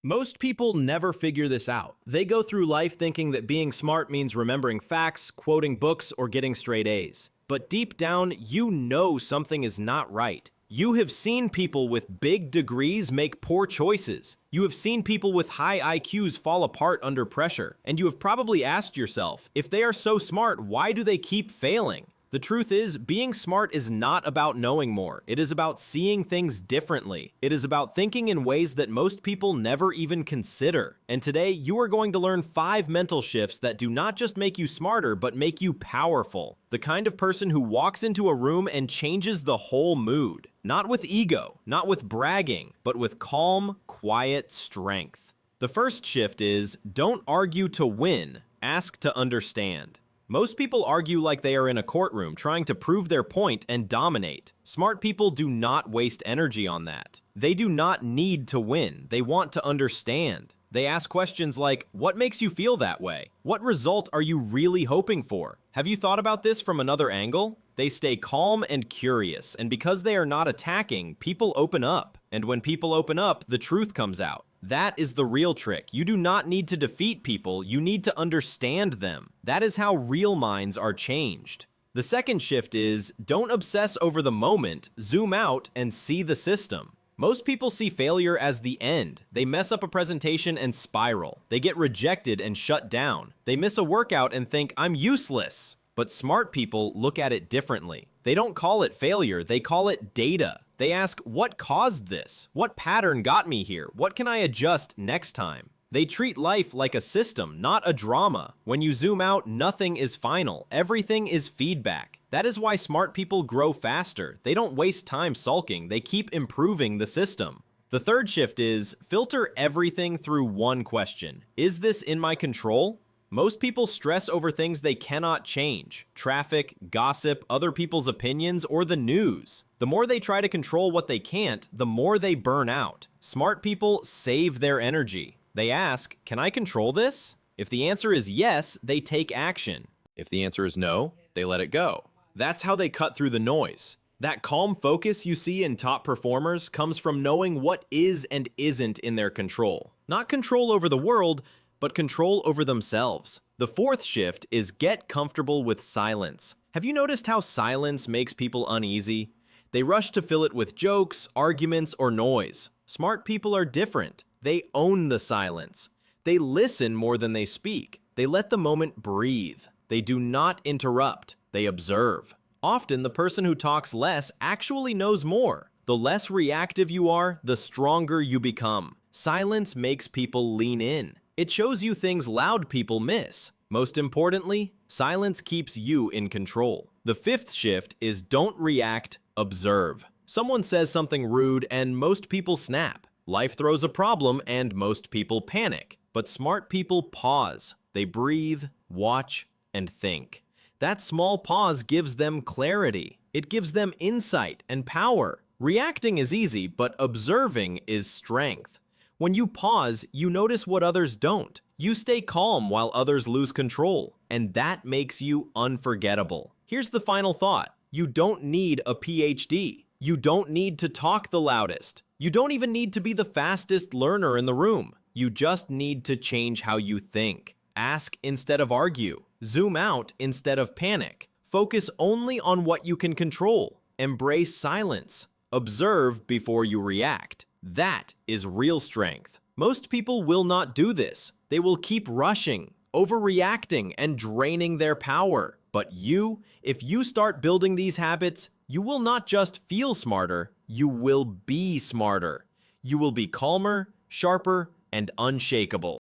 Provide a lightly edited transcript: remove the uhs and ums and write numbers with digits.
Most people never figure this out. They go through life thinking that being smart means remembering facts, quoting books, or getting straight A's. But deep down, you know something is not right. You have seen people with big degrees make poor choices. You have seen people with high IQs fall apart under pressure. And you have probably asked yourself, if they are so smart, why do they keep failing? The truth is, being smart is not about knowing more. It is about seeing things differently. It is about thinking in ways that most people never even consider. And today, you are going to learn 5 mental shifts that do not just make you smarter, but make you powerful. The kind of person who walks into a room and changes the whole mood. Not with ego, not with bragging, but with calm, quiet strength. The first shift is, don't argue to win, ask to understand. Most people argue like they are in a courtroom trying to prove their point and dominate. Smart people do not waste energy on that. They do not need to win. They want to understand. They ask questions like, what makes you feel that way? What result are you really hoping for? Have you thought about this from another angle? They stay calm and curious, and because they are not attacking, people open up. And when people open up, the truth comes out. That is the real trick. You do not need to defeat people, you need to understand them. That is how real minds are changed. The second shift is, don't obsess over the moment, zoom out and see the system. Most people see failure as the end. They mess up a presentation and spiral. They get rejected and shut down. They miss a workout and think, I'm useless. But smart people look at it differently. They don't call it failure, they call it data. They ask, what caused this? What pattern got me here? What can I adjust next time? They treat life like a system, not a drama. When you zoom out, nothing is final. Everything is feedback. That is why smart people grow faster. They don't waste time sulking. They keep improving the system. The third shift is, filter everything through one question. Is this in my control? Most people stress over things they cannot change. Traffic, gossip, other people's opinions, or the news. The more they try to control what they can't, the more they burn out. Smart people save their energy. They ask, can I control this? If the answer is yes, they take action. If the answer is no, they let it go. That's how they cut through the noise. That calm focus you see in top performers comes from knowing what is and isn't in their control. Not control over the world, but control over themselves. The fourth shift is get comfortable with silence. Have you noticed how silence makes people uneasy? They rush to fill it with jokes, arguments, or noise. Smart people are different. They own the silence. They listen more than they speak. They let the moment breathe. They do not interrupt. They observe. Often, the person who talks less actually knows more. The less reactive you are, the stronger you become. Silence makes people lean in. It shows you things loud people miss. Most importantly, silence keeps you in control. The fifth shift is don't react, observe. Someone says something rude and most people snap. Life throws a problem and most people panic. But smart people pause. They breathe, watch, and think. That small pause gives them clarity. It gives them insight and power. Reacting is easy, but observing is strength. When you pause, you notice what others don't. You stay calm while others lose control, and that makes you unforgettable. Here's the final thought. You don't need a PhD. You don't need to talk the loudest. You don't even need to be the fastest learner in the room. You just need to change how you think. Ask instead of argue. Zoom out instead of panic. Focus only on what you can control. Embrace silence. Observe before you react. That is real strength. Most people will not do this. They will keep rushing, overreacting, and draining their power. But you, if you start building these habits, you will not just feel smarter, you will be smarter. You will be calmer, sharper, and unshakable.